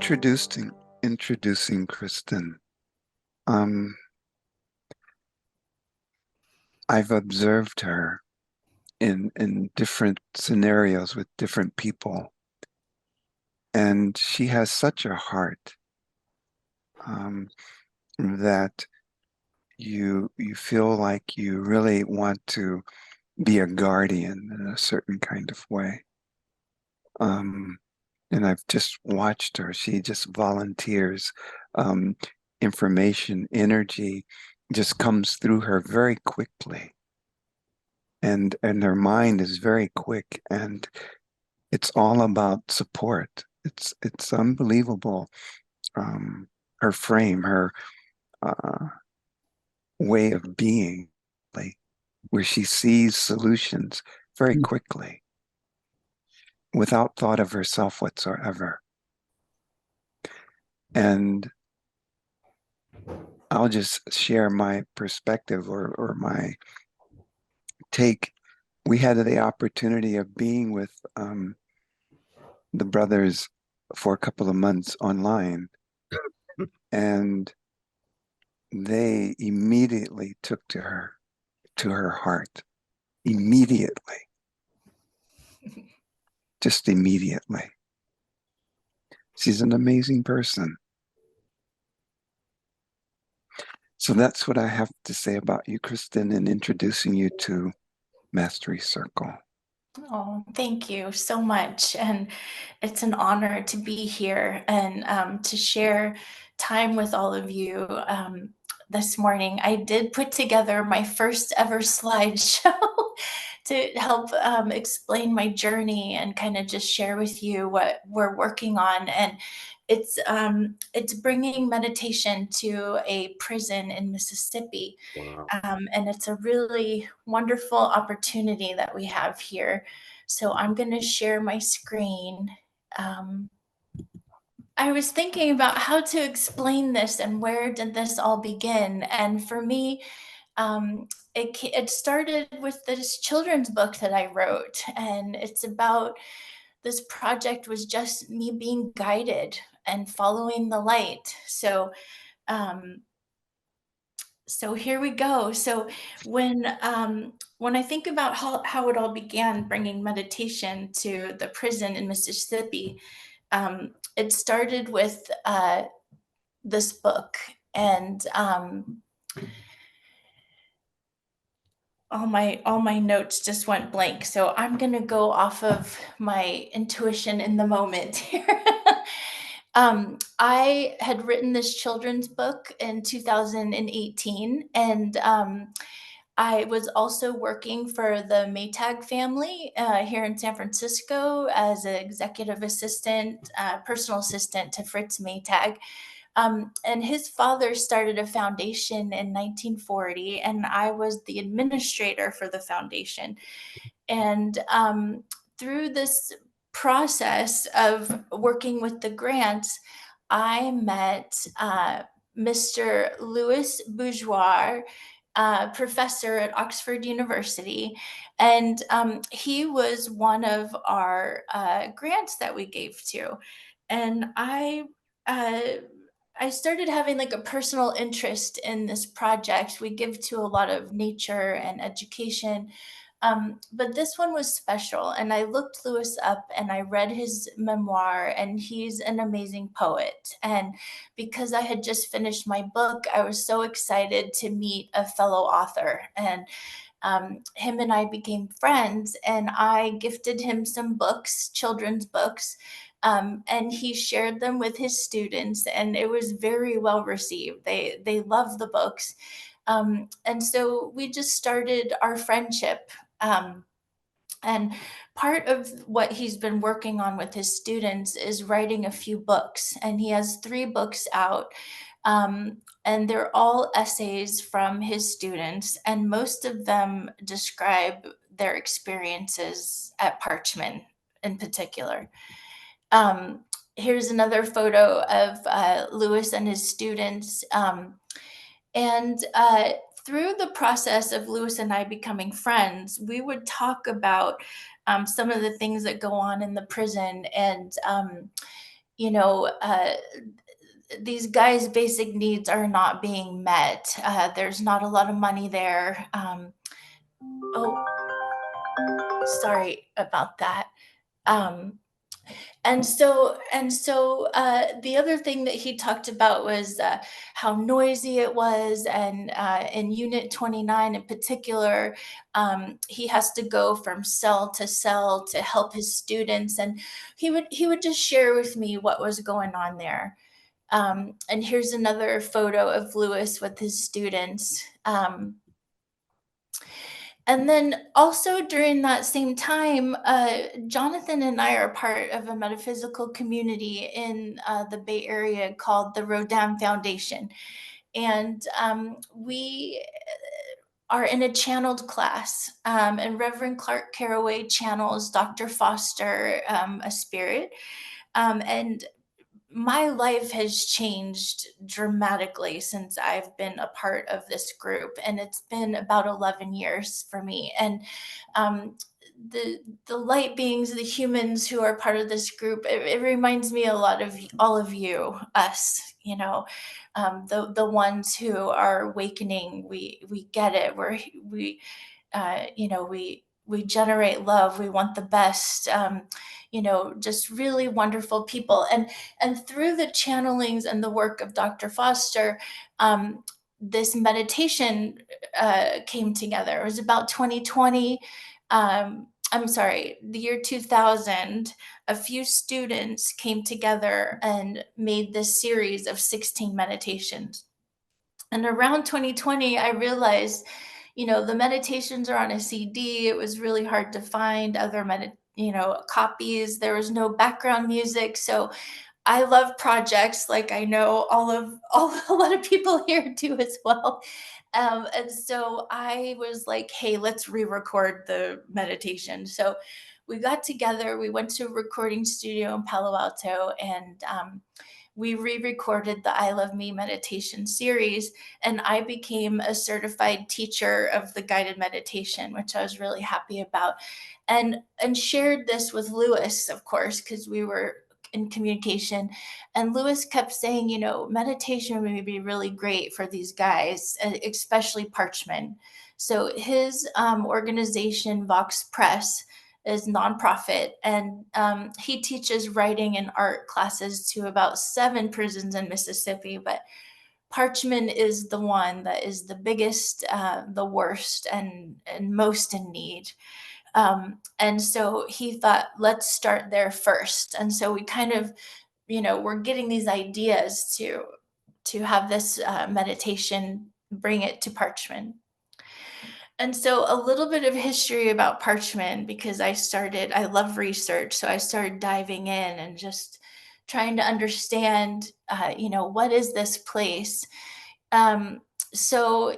introducing introducing Kristen. Um, I've observed her in different scenarios with different people, and she has such a heart that you feel like you really want to be a guardian in a certain kind of way. Um, and I've just watched her. She just volunteers. Um, Information, energy just comes through her very quickly. And her mind is very quick, and it's all about support. It's unbelievable. Um, Her frame, her uh, way of being, like, where she sees solutions very quickly without thought of herself whatsoever. And I'll just share my perspective or my take. We had the opportunity of being with the brothers for a couple of months online, and they immediately took to her heart. Immediately, just immediately. She's an amazing person. So that's what I have to say about you, Kristen, and introducing you to Mastery Circle. Oh, thank you so much. And it's an honor to be here and to share time with all of you this morning. I did put together my first ever slideshow to help explain my journey and kind of just share with you what we're working on. And it's bringing meditation to a prison in Mississippi. Wow. And it's a really wonderful opportunity that we have here. So I'm going to share my screen. Um, I was thinking about how to explain this and where did this all begin. And for me, it started with this children's book that I wrote. And it's about this project was just me being guided and following the light. Um, so here we go. So when I think about how it all began, bringing meditation to the prison in Mississippi, it started with this book, and all my notes just went blank. So I'm gonna go off of my intuition in the moment here. I had written this children's book in 2018, and I was also working for the Maytag family here in San Francisco as an executive assistant, personal assistant to Fritz Maytag. And his father started a foundation in 1940, and I was the administrator for the foundation. And through this process of working with the grants, I met Mr. Louis Bourgeois, professor at Oxford University, and he was one of our grants that we gave to. And uh, I started having like a personal interest in this project. We give to a lot of nature and education, but this one was special. And I looked Lewis up and I read his memoir, and he's an amazing poet. And because I had just finished my book, I was so excited to meet a fellow author. And him and I became friends, and I gifted him some books, children's books, and he shared them with his students, and it was very well received. They loved the books, and so we just started our friendship. And part of what he's been working on with his students is writing a few books, and he has 3 books out. And they're all essays from his students, and most of them describe their experiences at Parchman in particular. Here's another photo of Lewis and his students. And through the process of Lewis and I becoming friends, we would talk about some of the things that go on in the prison. And you know, these guys' basic needs are not being met. There's not a lot of money there. Oh, sorry about that. Um, the other thing that he talked about was how noisy it was, and in Unit 29 in particular, he has to go from cell to cell to help his students, and he would just share with me what was going on there. And here's another photo of Lewis with his students. And then also during that same time, Jonathan and I are part of a metaphysical community in the Bay Area called the Rodin Foundation. And we are in a channeled class, and Reverend Clark Caraway channels Dr. Foster, a spirit. And my life has changed dramatically since I've been a part of this group, and it's been about 11 years for me. And um, the light beings, the humans who are part of this group, it reminds me a lot of all of you, us. The ones who are awakening. We get it. We generate love. We want the best. Just really wonderful people. And through the channelings and the work of Dr. Foster, this meditation came together. It was about 2020. I'm sorry, the year 2000. A few students came together and made this series of 16 meditations. And around 2020, I realized, the meditations are on a CD. It was really hard to find other copies. There was no background music. So I love projects, like I know all a lot of people here do as well. And so I was like, hey, let's re-record the meditation. So we got together, we went to a recording studio in Palo Alto, and we re-recorded the I Love Me meditation series, and I became a certified teacher of the guided meditation, which I was really happy about. And shared this with Lewis, of course, because we were in communication. And Lewis kept saying, meditation would be really great for these guys, especially Parchman. So his organization, Vox Press, is nonprofit, and he teaches writing and art classes to about 7 prisons in Mississippi. But Parchman is the one that is the biggest, the worst, and most in need. And so he thought, let's start there first. And so we kind of, we're getting these ideas to have this meditation, bring it to Parchman. And so a little bit of history about Parchman, because I love research. So I started diving in and just trying to understand, what is this place? Um, so,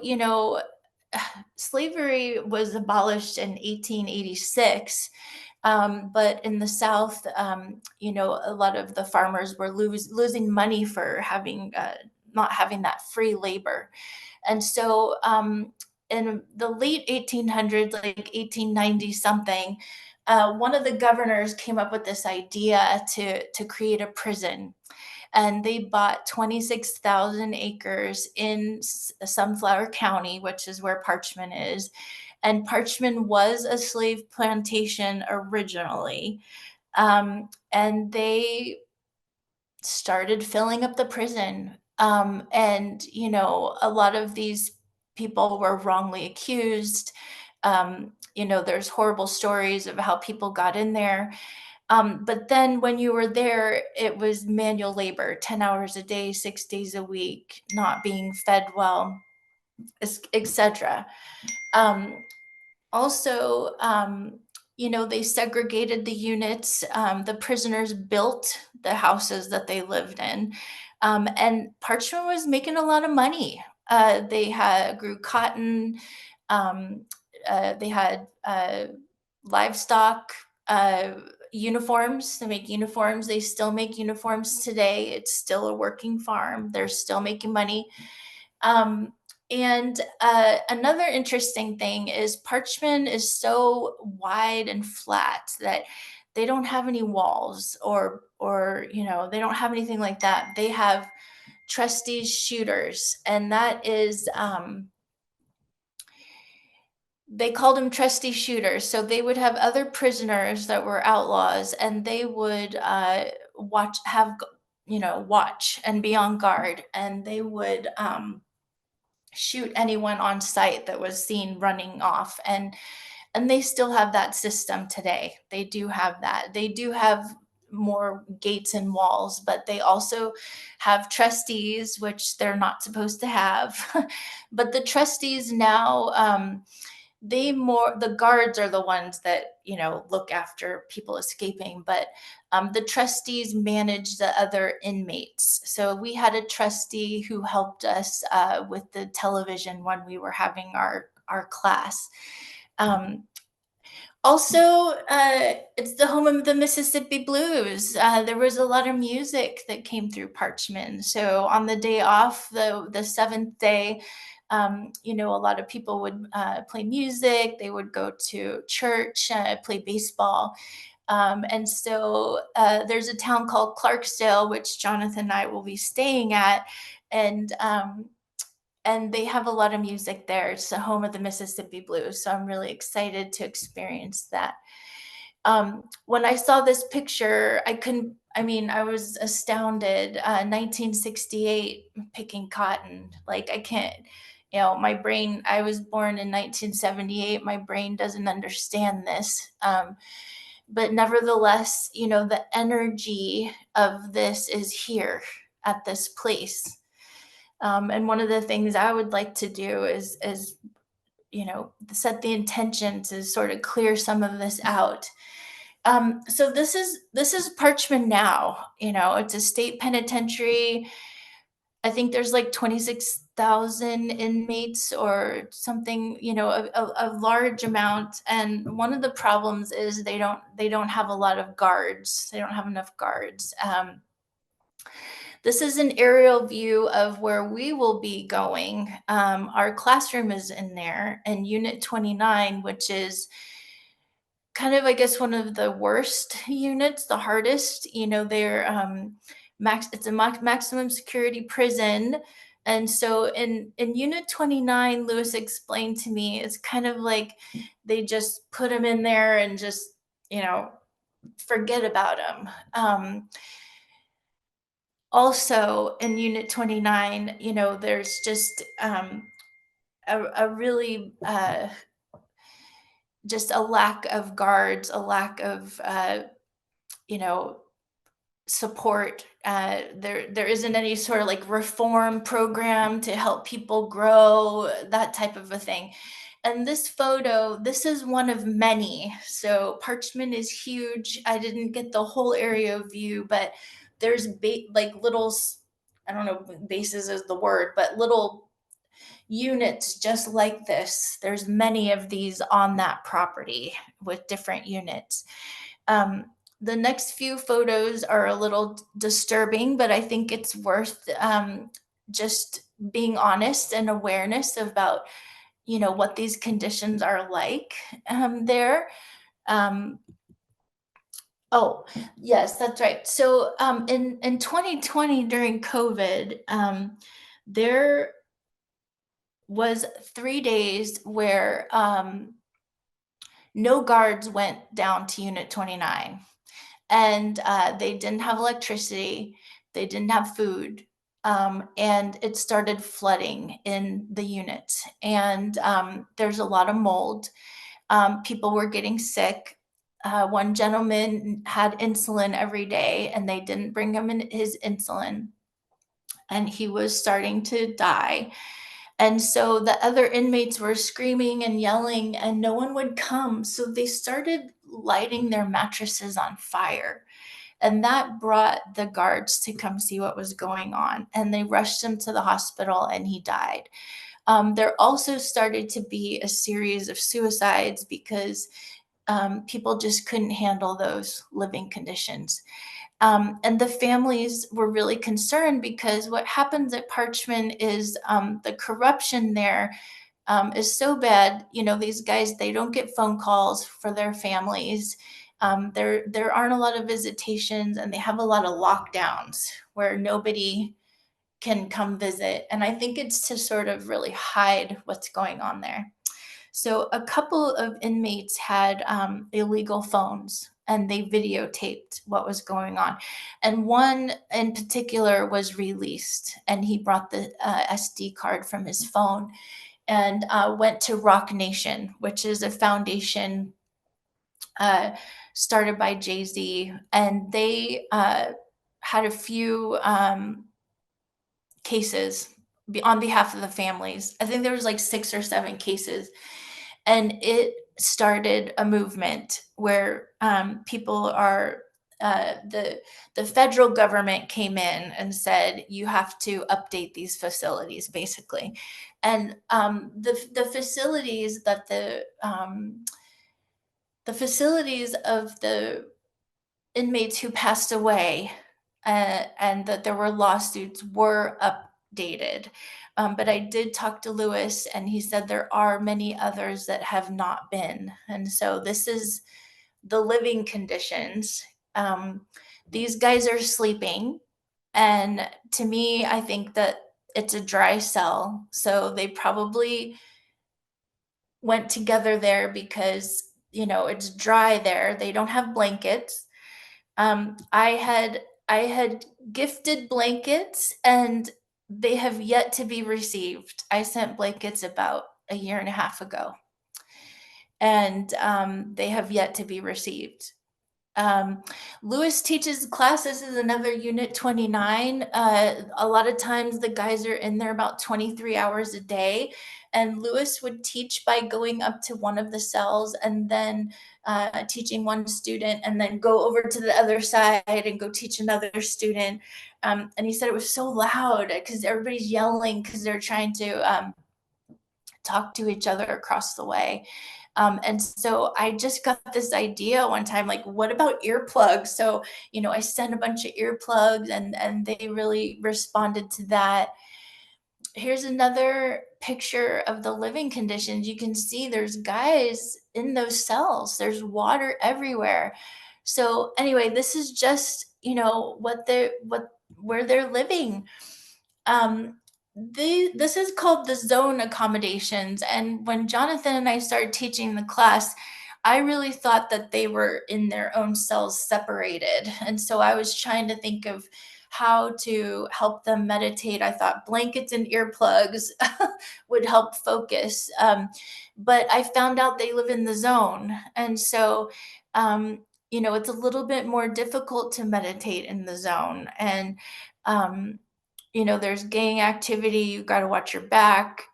slavery was abolished in 1886. But in the South, a lot of the farmers were losing money for not having that free labor. And so in the late 1800s, like 1890 something, one of the governors came up with this idea to create a prison. And they bought 26,000 acres in Sunflower County, which is where Parchman is. And Parchman was a slave plantation originally. And they started filling up the prison. And, a lot of these people were wrongly accused. There's horrible stories of how people got in there. But then when you were there, it was manual labor, 10 hours a day, 6 days a week, not being fed well, etc. Um, Also, they segregated the units. The prisoners built the houses that they lived in. And Parchman was making a lot of money. They grew cotton. Um, they had livestock, uniforms. They make uniforms. They still make uniforms today. It's still a working farm. They're still making money. Um, and Another interesting thing is Parchman is so wide and flat that they don't have any walls or they don't have anything like that. They have trustees shooters, and that is they called them trustee shooters. So they would have other prisoners that were outlaws, and they would watch and be on guard, and they would shoot anyone on site that was seen running off. And they still have that system today. They do have that. They do have more gates and walls, but they also have trustees, which they're not supposed to have. But the trustees now, the guards are the ones that look after people escaping, but the trustees manage the other inmates. So we had a trustee who helped us with the television when we were having our class. um, Also, it's the home of the Mississippi Blues. There was a lot of music that came through Parchman. So on the day off, the seventh day, a lot of people would play music. They would go to church, play baseball. And so there's a town called Clarksdale, which Jonathan and I will be staying at, and they have a lot of music there. It's the home of the Mississippi Blues, so I'm really excited to experience that. When I saw this picture, I was astounded. 1968, picking cotton. Like, I can't, my brain, I was born in 1978. My brain doesn't understand this. But nevertheless, the energy of this is here at this place. And one of the things I would like to do is set the intention to sort of clear some of this out. So this is Parchman now. It's a state penitentiary. I think there's like 26,000 inmates or something, a large amount. And one of the problems is they don't have a lot of guards. They don't have enough guards. This is an aerial view of where we will be going. Our classroom is in there, and Unit 29, which is kind of, I guess, one of the worst units, the hardest. They're it's a maximum security prison. And so in Unit 29, Lewis explained to me, it's kind of like they just put him in there and just, forget about him. Also in Unit 29, there's just a really just a lack of guards, a lack of you know support. There isn't any sort of like reform program to help people grow, that type of a thing. And this photo, this is one of many. So Parchman is huge. I didn't get the whole area view, but there's like little, I don't know, bases is the word, but little units just like this. There's many of these on that property with different units. The next few photos are a little disturbing, but I think it's worth just being honest and awareness about, what these conditions are like there. Um, oh, yes, that's right. So in 2020 during COVID, there was 3 days where no guards went down to Unit 29. And they didn't have electricity, they didn't have food, and it started flooding in the unit. And there's a lot of mold. People were getting sick. One gentleman had insulin every day, and they didn't bring him his insulin, and he was starting to die. And so the other inmates were screaming and yelling, and no one would come. So they started lighting their mattresses on fire. And that brought the guards to come see what was going on. And they rushed him to the hospital, and he died. There also started to be a series of suicides because people just couldn't handle those living conditions. And the families were really concerned because what happens at Parchman is the corruption there is so bad. These guys, they don't get phone calls for their families. There aren't a lot of visitations, and they have a lot of lockdowns where nobody can come visit. And I think it's to sort of really hide what's going on there. So a couple of inmates had illegal phones, and they videotaped what was going on. And one in particular was released, and he brought the SD card from his phone and went to Roc Nation, which is a foundation uh, started by Jay-Z. And they had a few cases on behalf of the families. I think there was like 6 or 7 cases, and it started a movement where people are the federal government came in and said you have to update these facilities, basically. And the facilities that the facilities of the inmates who passed away, and that there were lawsuits, were updated. But I did talk to Lewis, and he said there are many others that have not been. And so this is the living conditions. Um, these guys are sleeping. And to me, I think that it's a dry cell. So they probably went together there because, it's dry there. They don't have blankets. I had gifted blankets, and they have yet to be received. I sent blankets about a year and a half ago, and they have yet to be received. Um, Lewis teaches classes is another unit 29. A lot of times the guys are in there about 23 hours a day. And Lewis would teach by going up to one of the cells and then teaching one student, and then go over to the other side and go teach another student. And he said it was so loud because everybody's yelling because they're trying to talk to each other across the way. And so I just got this idea one time, like, what about earplugs? So, I sent a bunch of earplugs, and they really responded to that. Here's another picture of the living conditions. You can see there's guys in those cells. There's water everywhere. So anyway, this is just, where they're living. Um, this is called the zone accommodations. And when Jonathan and I started teaching the class, I really thought that they were in their own cells separated. And so I was trying to think of how to help them meditate. I thought blankets and earplugs would help focus. But I found out they live in the zone. And so, it's a little bit more difficult to meditate in the zone. And, there's gang activity. You got to watch your back.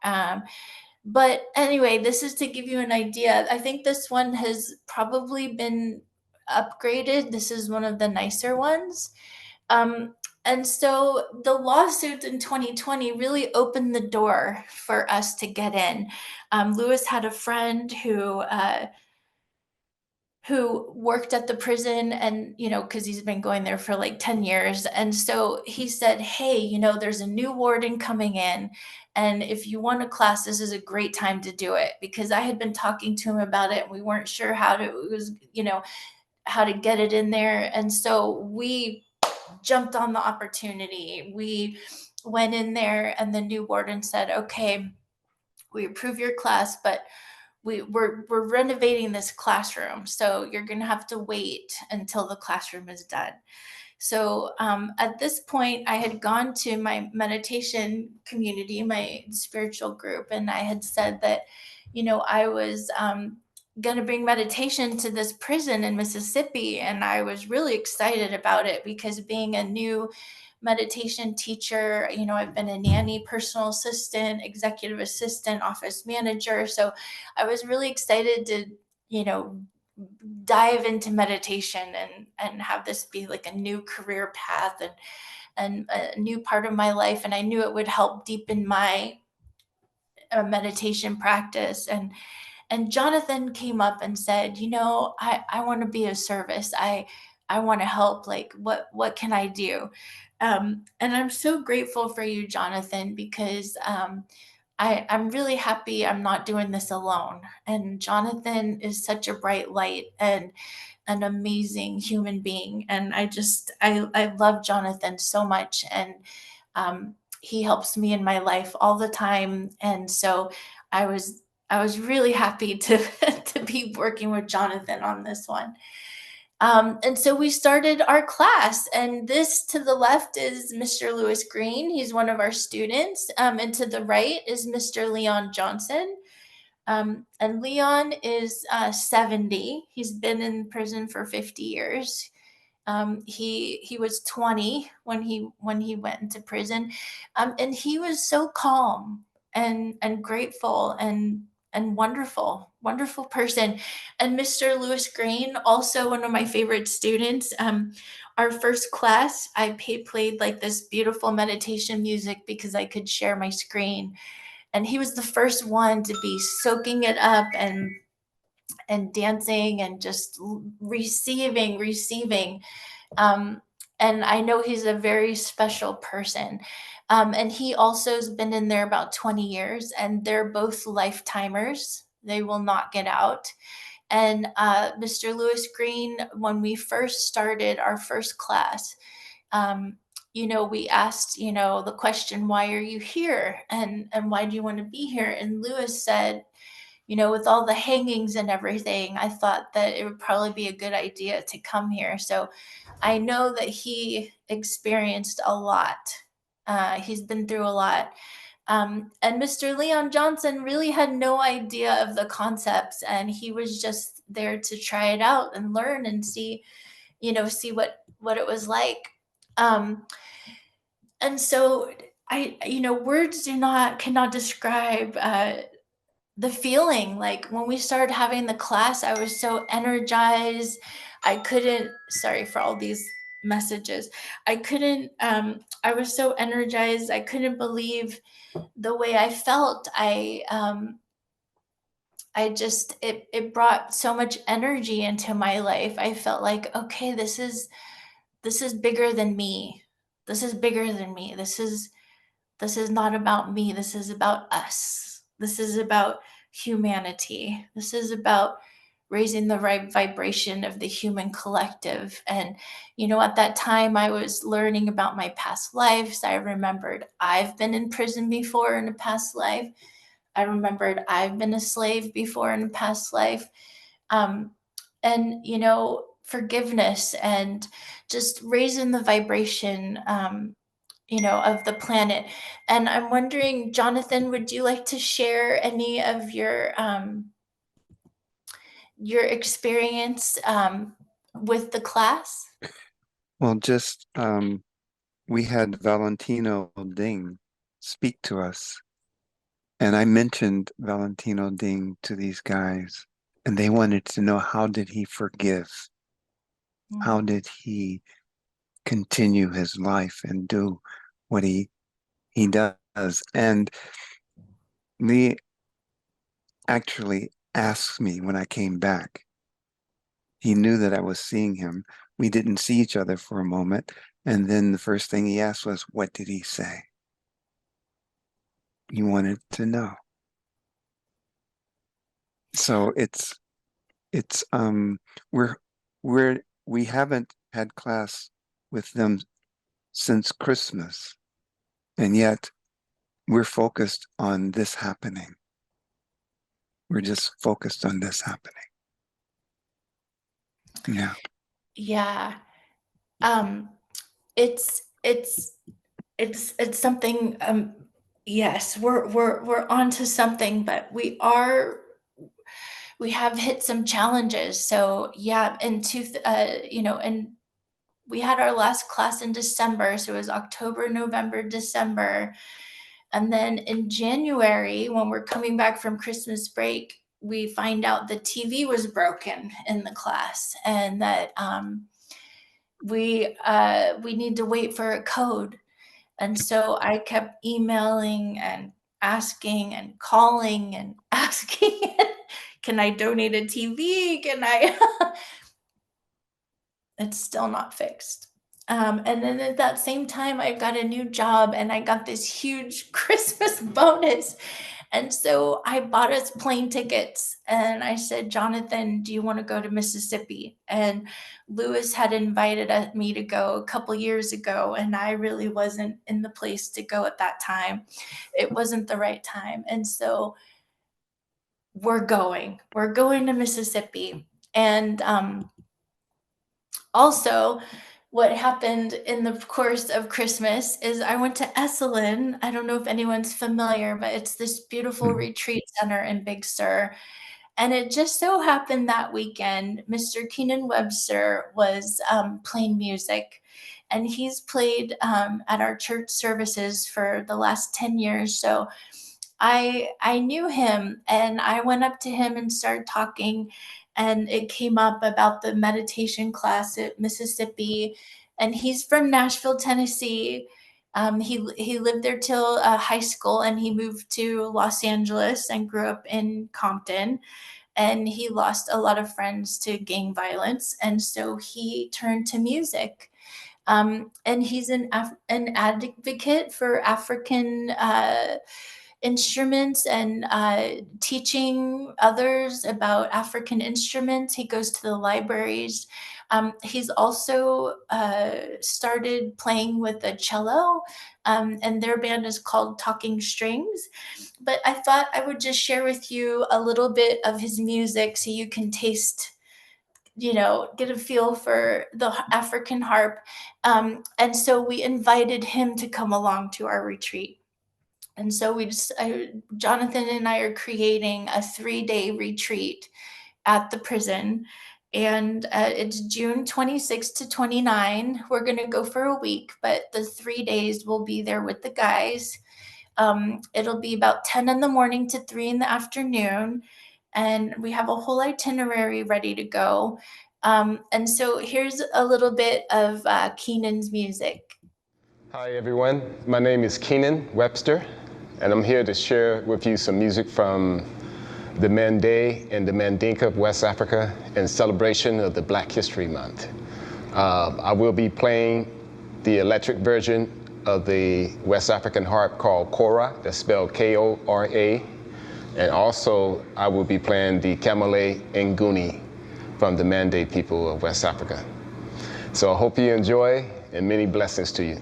But anyway, this is to give you an idea. I think this one has probably been upgraded. This is one of the nicer ones. Um, and so the lawsuits in 2020 really opened the door for us to get in. Lewis had a friend who worked at the prison, and because he's been going there for like 10 years. And so he said, hey, there's a new warden coming in, and if you want a class, this is a great time to do it. Because I had been talking to him about it, and we weren't sure how to get it in there. And so we jumped on the opportunity. We went in there, and the new warden said, okay, we approve your class, but we're renovating this classroom, so you're going to have to wait until the classroom is done. So at this point, I had gone to my meditation community, my spiritual group, and I had said that, I was going to bring meditation to this prison in Mississippi. And I was really excited about it because, being a new meditation teacher, I've been a nanny, personal assistant, executive assistant, office manager. So I was really excited to, you know, dive into meditation and have this be like a new career path and a new part of my life. And I knew it would help deepen my meditation practice. And Jonathan came up and said, I want to be of service. I want to help. Like, what can I do? And I'm so grateful for you, Jonathan, because I'm really happy I'm not doing this alone. And Jonathan is such a bright light and an amazing human being. And I love Jonathan so much. And he helps me in my life all the time. And so I was, I was really happy to, to be working with Jonathan on this one. And so we started our class, and this to the left is Mr. Lewis Green. He's one of our students. And to the right is Mr. Leon Johnson. And Leon is 70. He's been in prison for 50 years. He was 20 when he went into prison, and he was so calm and grateful and wonderful person. And Mr. Lewis Green, also one of my favorite students. Our first class, played like this beautiful meditation music because I could share my screen, and he was the first one to be soaking it up and dancing and just receiving. um, and I know he's a very special person. And he also has been in there about 20 years, and they're both lifetimers. They will not get out. And Mr. Lewis Green, when we first started our first class, um, we asked, the question, why are you here? And why do you want to be here? And Lewis said, with all the hangings and everything, I thought that it would probably be a good idea to come here. So I know that he experienced a lot. He's been through a lot. And Mr. Leon Johnson really had no idea of the concepts, and he was just there to try it out and learn and see, see what it was like. Um, and so words cannot describe the feeling. Like when we started having the class, I was so energized. I couldn't, sorry for all these messages. I was so energized. I couldn't believe the way I felt. I just, it brought so much energy into my life. I felt like, okay, this is bigger than me. This is bigger than me. This is not about me. This is about us. This is about humanity. This is about raising the right vibration of the human collective. And, at that time, I was learning about my past lives. I remembered I've been in prison before in a past life. I remembered I've been a slave before in a past life. Um, and, forgiveness and just raising the vibration. Of the planet. And I'm wondering, Jonathan, would you like to share any of your experience with the class? Well, just we had Valentino Ding speak to us, and I mentioned Valentino Ding to these guys, and they wanted to know, how did he forgive? How Mm. did he continue his life and do what he does? And Lee actually asked me when I came back. He knew that I was seeing him. We didn't see each other for a moment. And then the first thing he asked was, what did he say? He wanted to know. So it's we're we haven't had class with them since Christmas, and yet we're focused on this happening. We're just focused on this happening. Yeah. Yeah. Um, it's it's something. Yes, we're onto something, but we have hit some challenges. So yeah, and we had our last class in December, so it was October, November, December. And then in January, when we're coming back from Christmas break, we find out the TV was broken in the class, and that we need to wait for a code. And so I kept emailing and asking and calling and asking, can I donate a TV? Can I? It's still not fixed. And then at that same time, I got a new job and I got this huge Christmas bonus. And so I bought us plane tickets and I said, Jonathan, do you want to go to Mississippi? And Lewis had invited me to go a couple years ago, and I really wasn't in the place to go at that time. It wasn't the right time. And so we're going to Mississippi. And also, what happened in the course of Christmas is I went to Esalen. I don't know if anyone's familiar, but it's this beautiful Mhm. retreat center in Big Sur. And it just so happened that weekend, Mr. Keenan Webster was playing music. And he's played at our church services for the last 10 years. So I knew him, and I went up to him and started talking, and it came up about the meditation class at Mississippi. And he's from Nashville, Tennessee. He lived there till high school, and he moved to Los Angeles and grew up in Compton. And he lost a lot of friends to gang violence, and so he turned to music. And he's an advocate for African instruments and teaching others about African instruments. He goes to the libraries. He's also started playing with a cello, and their band is called Talking Strings. But I thought I would just share with you a little bit of his music so you can taste, get a feel for the African harp. And so we invited him to come along to our retreat. And so Jonathan and I are creating a 3-day retreat at the prison. And it's June 26 to 29. We're going to go for a week, but the 3 days we'll be there with the guys. It'll be about 10 in the morning to 3 in the afternoon. And we have a whole itinerary ready to go. And so here's a little bit of Keenan's music. Hi everyone, my name is Keenan Webster, and I'm here to share with you some music from the Mande and the Mandinka of West Africa in celebration of the Black History Month. I will be playing the electric version of the West African harp called Kora, that's spelled K-O-R-A, and also I will be playing the Kamale Nguni from the Mande people of West Africa. So I hope you enjoy, and many blessings to you.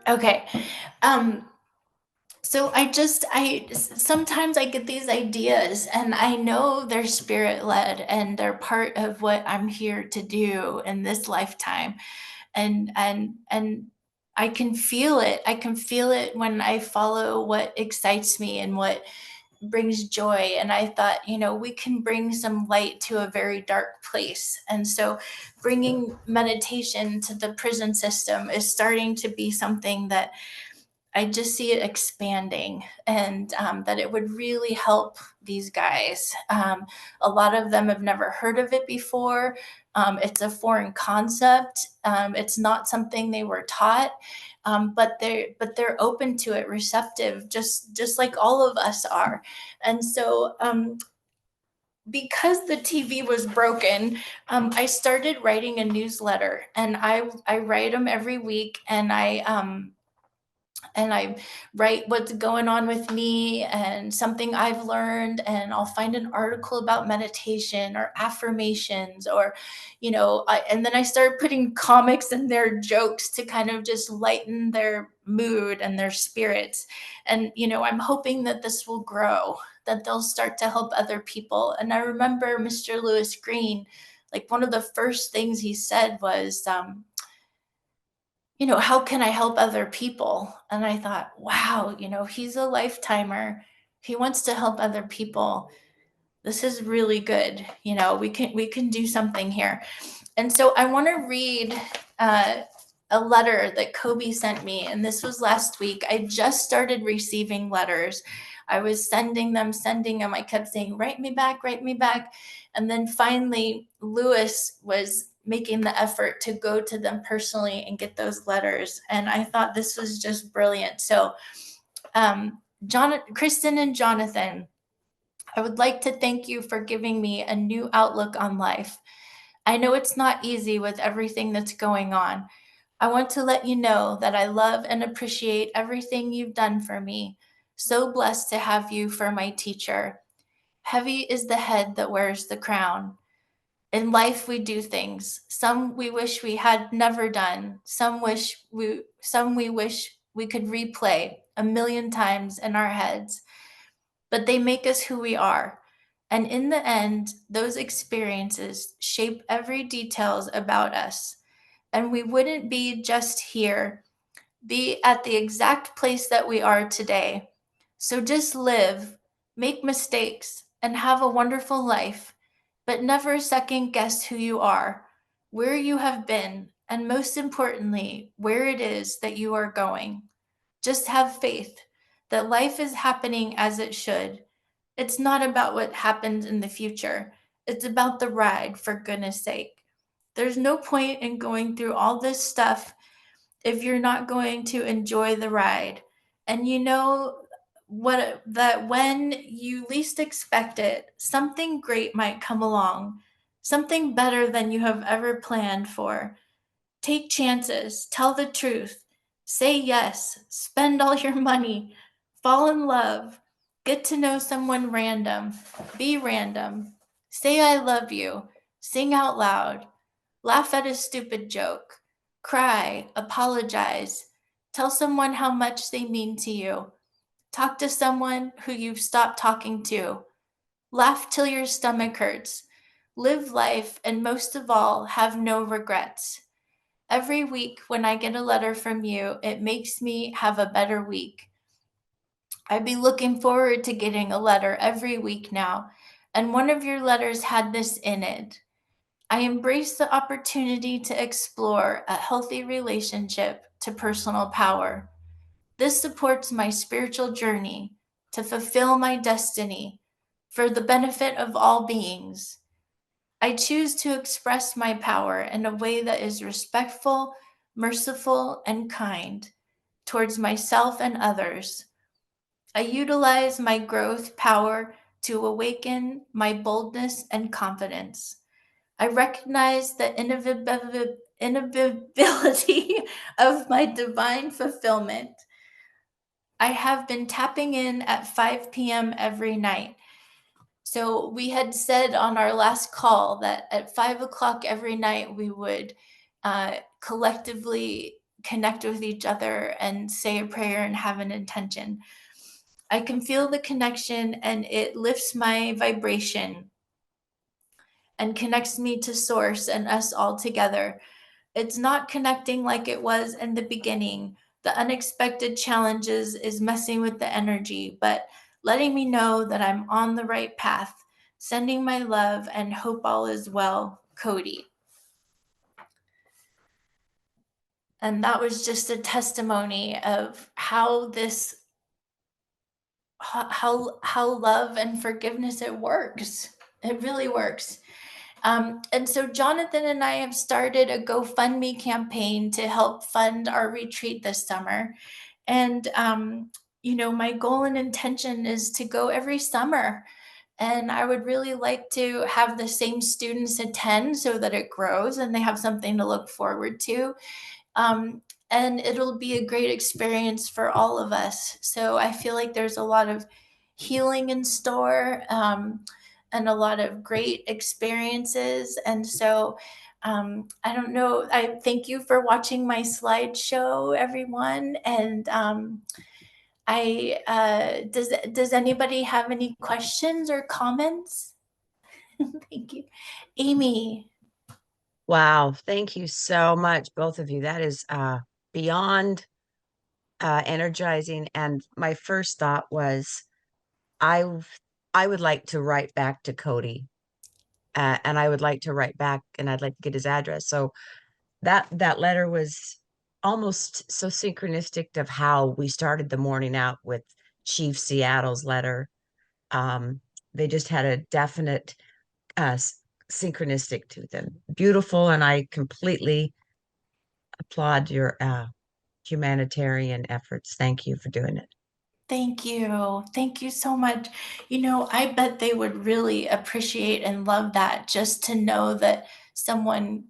Okay. So I sometimes I get these ideas and I know they're spirit led and they're part of what I'm here to do in this lifetime. And I can feel it. I can feel it when I follow what excites me and what brings joy. And I thought, we can bring some light to a very dark place. And so bringing meditation to the prison system is starting to be something that I just see it expanding, and that it would really help these guys. A lot of them have never heard of it before. It's a foreign concept. It's not something they were taught, but they're open to it, receptive, just like all of us are. And so, because the TV was broken, I started writing a newsletter, and I write them every week, and I write what's going on with me and something I've learned, and I'll find an article about meditation or affirmations, or, and then I start putting comics and their jokes to kind of just lighten their mood and their spirits. And, I'm hoping that this will grow, that they'll start to help other people. And I remember Mr. Lewis Green, like one of the first things he said was, how can I help other people? And I thought, wow, he's a lifetimer. He wants to help other people. This is really good. We can do something here. And so I want to read a letter that Kobe sent me. And this was last week. I just started receiving letters. I was sending them. I kept saying, write me back, write me back. And then finally, Lewis was making the effort to go to them personally and get those letters. And I thought this was just brilliant. So, Kristen and Jonathan, I would like to thank you for giving me a new outlook on life. I know it's not easy with everything that's going on. I want to let you know that I love and appreciate everything you've done for me. So blessed to have you for my teacher. Heavy is the head that wears the crown. In life we do things. Some we wish we had never done. Some we wish we could replay a million times in our heads. But they make us who we are. And in the end, those experiences shape every details about us. And we wouldn't be just here, be at the exact place that we are today. So just live, make mistakes, and have a wonderful life, but never second guess who you are, where you have been, and most importantly, where it is that you are going. Just have faith that life is happening as it should. It's not about what happens in the future. It's about the ride, for goodness sake. There's no point in going through all this stuff if you're not going to enjoy the ride. And that when you least expect it, something great might come along, something better than you have ever planned for. Take chances, tell the truth, say yes, spend all your money, fall in love, get to know someone random, be random, say I love you, sing out loud, laugh at a stupid joke, cry, apologize, tell someone how much they mean to you, talk to someone who you've stopped talking to, laugh till your stomach hurts, live life, and most of all, have no regrets. Every week when I get a letter from you, it makes me have a better week. I'd be looking forward to getting a letter every week now, and one of your letters had this in it. I embrace the opportunity to explore a healthy relationship to personal power. This supports my spiritual journey to fulfill my destiny for the benefit of all beings. I choose to express my power in a way that is respectful, merciful, and kind towards myself and others. I utilize my growth power to awaken my boldness and confidence. I recognize the inevitability of my divine fulfillment. I have been tapping in at 5 p.m. every night. So we had said on our last call that at 5 o'clock every night we would collectively connect with each other and say a prayer and have an intention. I can feel the connection, and it lifts my vibration and connects me to source and us all together. It's not connecting like it was in the beginning. The unexpected challenges is messing with the energy, but letting me know that I'm on the right path. Sending my love and hope all is well, Cody. And that was just a testimony of how this how love and forgiveness, it works. It really works. And so Jonathan and I have started a GoFundMe campaign to help fund our retreat this summer. And my goal and intention is to go every summer. And I would really like to have the same students attend so that it grows and they have something to look forward to. Um, and it'll be a great experience for all of us. So I feel like there's a lot of healing in store, and a lot of great experiences. And so I don't know. I thank you for watching my slideshow, everyone. And does anybody have any questions or comments? Thank you, Amy. Wow, thank you so much, both of you. That is beyond energizing. And my first thought was, I I would like to write back to Cody, and I would like to write back, and I'd like to get his address. So that letter was almost so synchronistic of how we started the morning out with Chief Seattle's letter. They just had a definite synchronistic to them. Beautiful, and I completely applaud your humanitarian efforts. Thank you for doing it. Thank you. Thank you so much. I bet they would really appreciate and love that, just to know that someone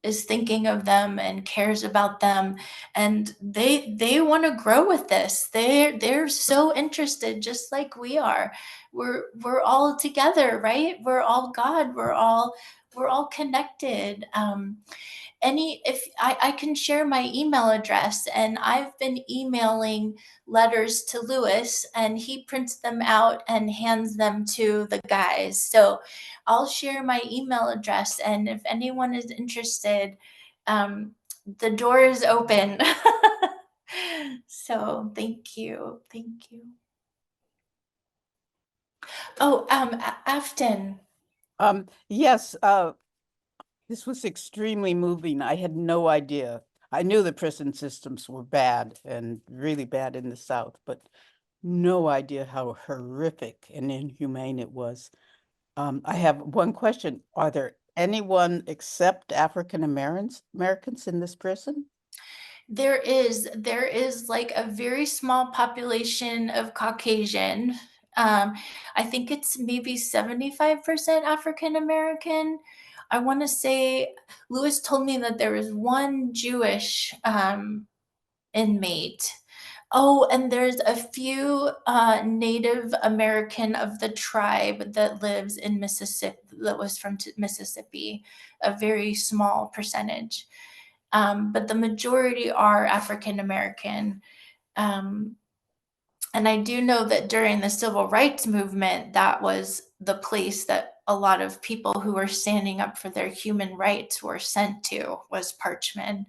is thinking of them and cares about them, and they want to grow with this. They're so interested, just like we are. We're all together, right? We're all God. We're all connected. If I can share my email address, and I've been emailing letters to Lewis, and he prints them out and hands them to the guys. So I'll share my email address, and if anyone is interested, the door is open. So thank you. Oh, Afton. Yes, this was extremely moving. I had no idea. I knew the prison systems were bad and really bad in the South, but no idea how horrific and inhumane it was. I have one question. Are there anyone except African Americans in this prison? There is like a very small population of Caucasian. I think it's maybe 75% African American. I want to say Lewis told me that there is one Jewish inmate. Oh, and there's a few Native American of the tribe that lives in Mississippi, that was from Mississippi, a very small percentage. But the majority are African American. And I do know that during the civil rights movement, that was the place that a lot of people who were standing up for their human rights were sent to, was Parchman.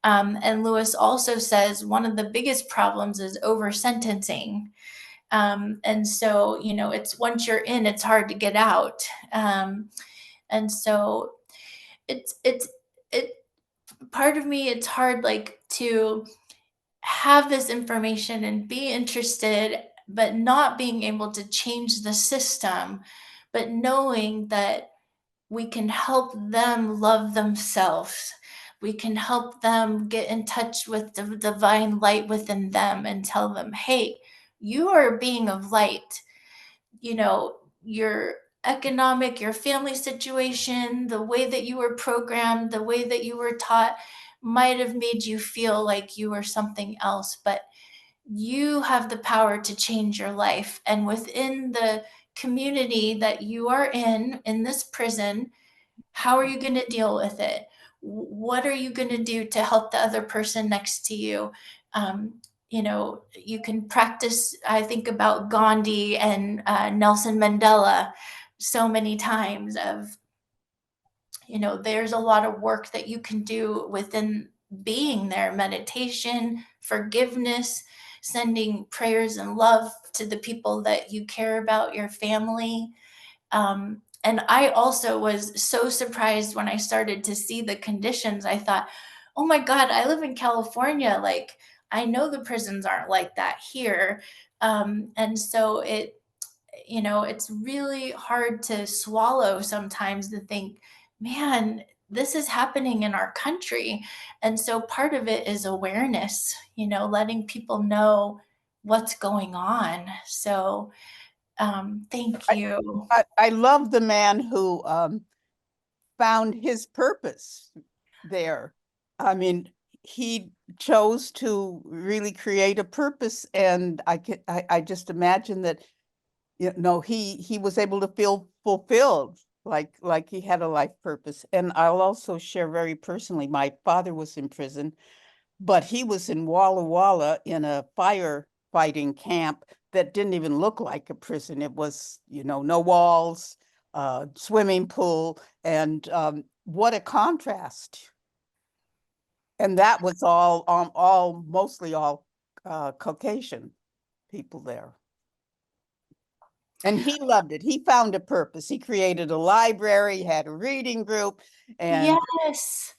And Lewis also says one of the biggest problems is over sentencing. And so, it's once you're in, it's hard to get out. And so it part of me, it's hard, like, to have this information and be interested, but not being able to change the system, but knowing that we can help them love themselves. We can help them get in touch with the divine light within them and tell them, hey, you are a being of light. Your economic, your family situation, the way that you were programmed, the way that you were taught might have made you feel like you were something else, but you have the power to change your life. And within the community that you are in this prison, how are you going to deal with it? What are you going to do to help the other person next to you? You can practice. I think about Gandhi and Nelson Mandela so many times of, you know, there's a lot of work that you can do within being there: meditation, forgiveness, sending prayers and love to the people that you care about, your family. And I also was so surprised when I started to see the conditions. I thought, oh my God, I live in California. Like, I know the prisons aren't like that here. And so it, you know, it's really hard to swallow sometimes to think, man, this is happening in our country. And so part of it is awareness, you know, letting people know what's going on. So thank you. I love the man who found his purpose there. I mean, he chose to really create a purpose, and I just imagine that, you know, he was able to feel fulfilled, like he had a life purpose. And I'll also share very personally, my father was in prison, but he was in Walla Walla in a firefighting camp that didn't even look like a prison. It was, you know, no walls, swimming pool, and what a contrast. And that was mostly all Caucasian people there. And he loved it. He found a purpose. He created a library, had a reading group, and Yes.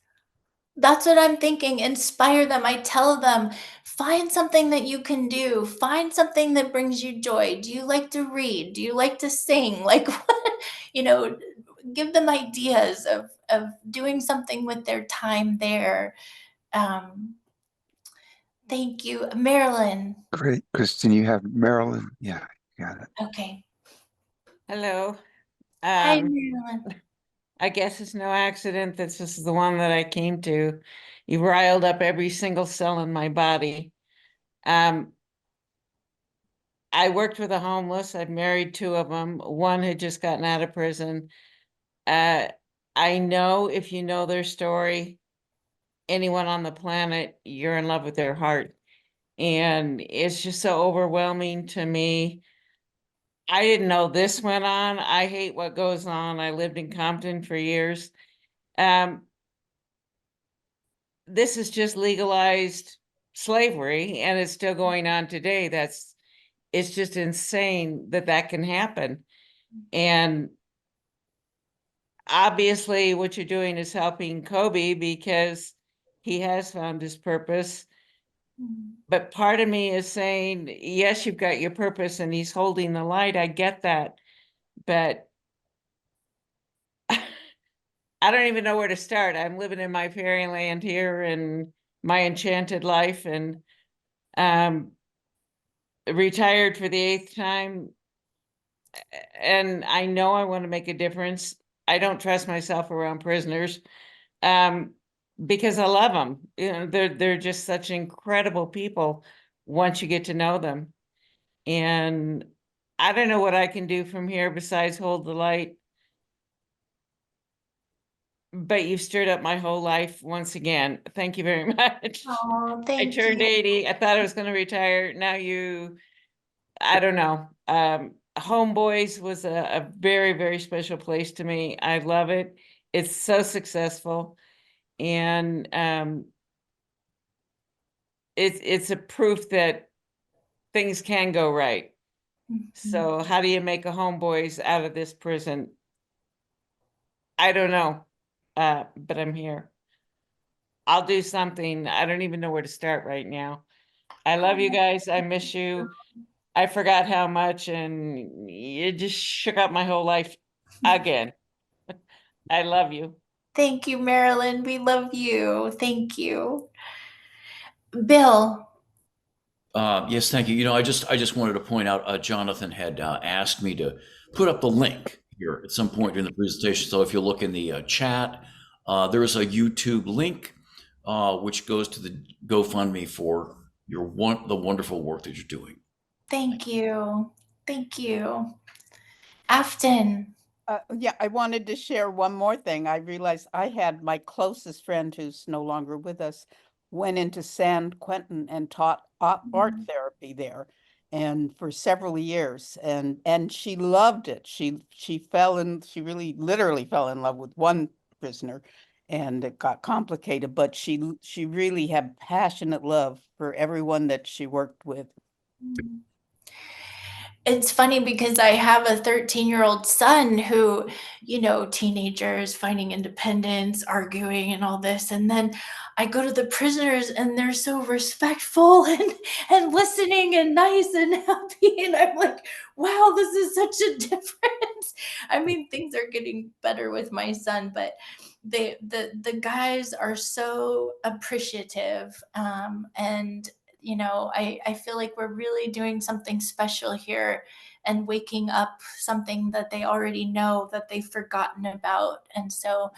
That's what I'm thinking. Inspire them. I tell them, find something that you can do. Find something that brings you joy. Do you like to read? Do you like to sing? Like, what, you know, give them ideas of doing something with their time there. Um, thank you, Marilyn. Great. Kristen, you have Marilyn. Yeah, got it. Okay. Hello. Hi, Marilyn. I guess it's no accident that this is the one that I came to. You riled up every single cell in my body. I worked with the homeless. I've married two of them. One had just gotten out of prison. I know if you know their story, anyone on the planet, you're in love with their heart. And it's just so overwhelming to me. I didn't know this went on. I hate what goes on. I lived in Compton for years. This is just legalized slavery, and it's still going on today. It's just insane that that can happen. And obviously what you're doing is helping Kobe because he has found his purpose. But part of me is saying, yes, you've got your purpose and he's holding the light. I get that. But I don't even know where to start. I'm living in my fairyland here and my enchanted life, and retired for the 8th time. And I know I want to make a difference. I don't trust myself around prisoners because I love them. You know, they're just such incredible people once you get to know them. And I don't know what I can do from here besides hold the light. But you've stirred up my whole life once again. Thank you very much. Oh, I thank turned you. 80. I thought I was going to retire. Now I don't know. Homeboys was a very, very special place to me. I love it. It's so successful. And it's a proof that things can go right. So how do you make a homeboys out of this prison? I don't know. But I'm here. I'll do something. I don't even know where to start right now. I love you guys. I miss you. I forgot how much, and it just shook up my whole life again. I love you. Thank you, Marilyn. We love you. Thank you. Bill. Yes, thank you. You know, I just wanted to point out, Jonathan had asked me to put up the link here at some point during the presentation. So if you look in the chat, there is a YouTube link which goes to the GoFundMe for the wonderful work that you're doing. Thank you. Thank you. Afton. Yeah, I wanted to share one more thing. I realized I had my closest friend who's no longer with us went into San Quentin and taught art therapy there, and for several years, and she loved it. She really literally fell in love with one prisoner, and it got complicated, but she really had passionate love for everyone that she worked with. It's funny because I have a 13-year-old son who, teenagers finding independence, arguing and all this. And then I go to the prisoners and they're so respectful and listening and nice and happy. And I'm like, wow, this is such a difference. I mean, things are getting better with my son, but the guys are so appreciative. And I feel like we're really doing something special here and waking up something that they already know that they've forgotten about. And so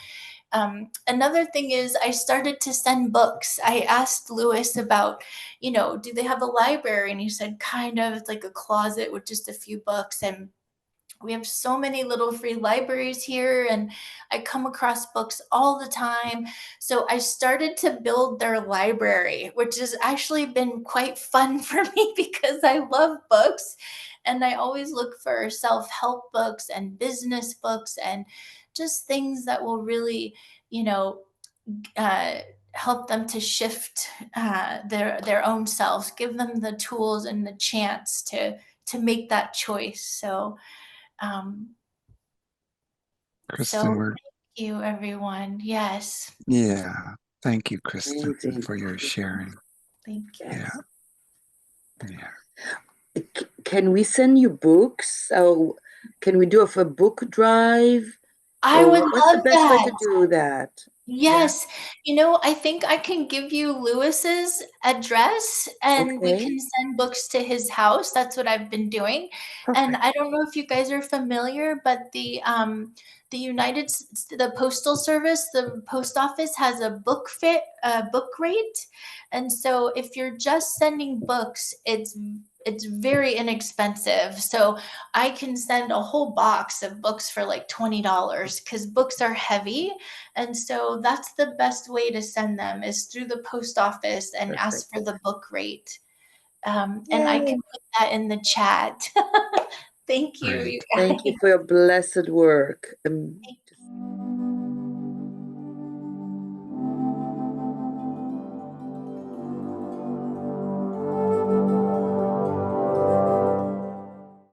another thing is I started to send books. I asked Lewis about, do they have a library? And he said, kind of, it's like a closet with just a few books. And we have so many little free libraries here, and I come across books all the time. So I started to build their library, which has actually been quite fun for me because I love books. And I always look for self-help books and business books and just things that will really, uh, help them to shift their own selves, give them the tools and the chance to make that choice. So um, Kristen, thank you, everyone. Yes. yeah. Thank you, Kristen, Amazing. for your sharing. Thank you. Yeah. Yeah. Can we send you books? Or can we do a book drive? I Or would what's the love best way that. to do that? Yes. I think I can give you Lewis's address and we Okay. can send books to his house. That's what I've been doing. And Perfect. I don't know if you guys are familiar, but the Postal Service, the post office has a book rate. And so if you're just sending books, it's very inexpensive. So I can send a whole box of books for like $20 because books are heavy. And so that's the best way to send them is through the post office and ask for the book rate. And I can put that in the chat. Thank you, Great. you guys. Thank you for your blessed work. Thank you.